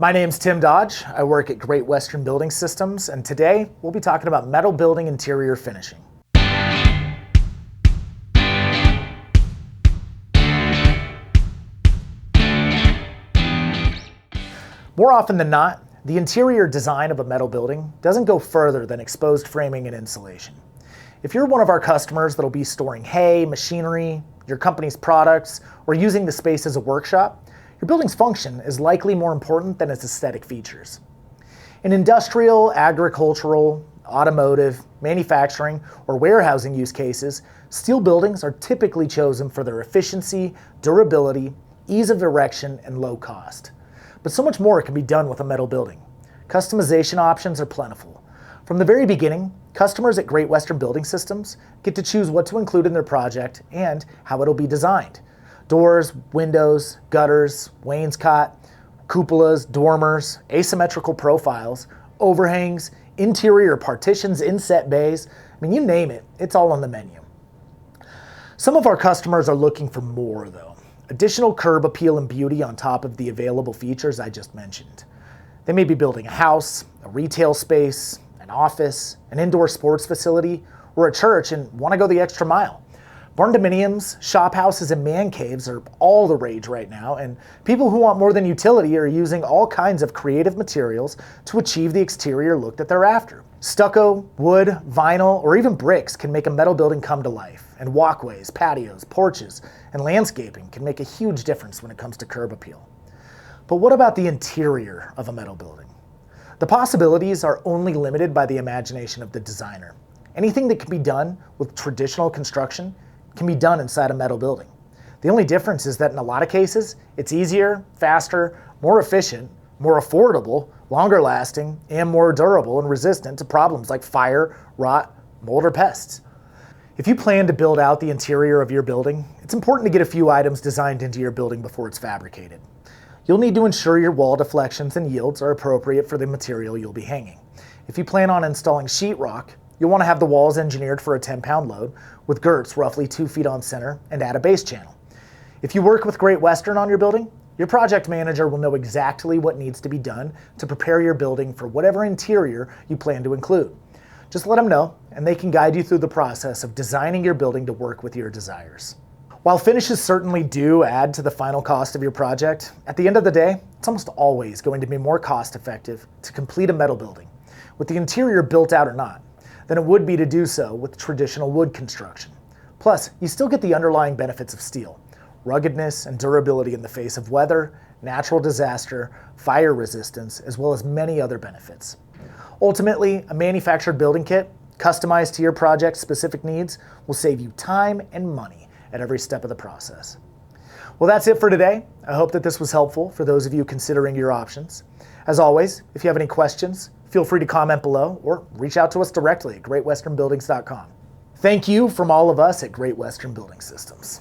My name's Tim Dodge. I work at Great Western Building Systems, and today we'll be talking about metal building interior finishing. More often than not, the interior design of a metal building doesn't go further than exposed framing and insulation. If you're one of our customers that'll be storing hay, machinery, your company's products, or using the space as a workshop, your building's function is likely more important than its aesthetic features. In industrial, agricultural, automotive, manufacturing, or warehousing use cases, steel buildings are typically chosen for their efficiency, durability, ease of erection, and low cost. But so much more can be done with a metal building. Customization options are plentiful. From the very beginning, customers at Great Western Building Systems get to choose what to include in their project and how it'll be designed. Doors, windows, gutters, wainscot, cupolas, dormers, asymmetrical profiles, overhangs, interior partitions, inset bays, you name it, it's all on the menu. Some of our customers are looking for more though. Additional curb appeal and beauty on top of the available features I just mentioned. They may be building a house, a retail space, an office, an indoor sports facility, or a church and want to go the extra mile. Barn-dominiums, shop houses, and man caves are all the rage right now, and people who want more than utility are using all kinds of creative materials to achieve the exterior look that they're after. Stucco, wood, vinyl, or even bricks can make a metal building come to life, and walkways, patios, porches, and landscaping can make a huge difference when it comes to curb appeal. But what about the interior of a metal building? The possibilities are only limited by the imagination of the designer. Anything that can be done with traditional construction can be done inside a metal building. The only difference is that in a lot of cases, it's easier, faster, more efficient, more affordable, longer lasting, and more durable and resistant to problems like fire, rot, mold, or pests. If you plan to build out the interior of your building, it's important to get a few items designed into your building before it's fabricated. You'll need to ensure your wall deflections and yields are appropriate for the material you'll be hanging. If you plan on installing sheetrock, you'll want to have the walls engineered for a 10-pound load with girts roughly 2 feet on center and add a base channel. If you work with Great Western on your building, your project manager will know exactly what needs to be done to prepare your building for whatever interior you plan to include. Just let them know, and they can guide you through the process of designing your building to work with your desires. While finishes certainly do add to the final cost of your project, at the end of the day, it's almost always going to be more cost-effective to complete a metal building, with the interior built out or not, than it would be to do so with traditional wood construction. Plus, you still get the underlying benefits of steel, ruggedness and durability in the face of weather, natural disaster, fire resistance, as well as many other benefits. Ultimately, a manufactured building kit, customized to your project's specific needs, will save you time and money at every step of the process. Well, that's it for today. I hope that this was helpful for those of you considering your options. As always, if you have any questions, feel free to comment below or reach out to us directly at greatwesternbuildings.com. Thank you from all of us at Great Western Building Systems.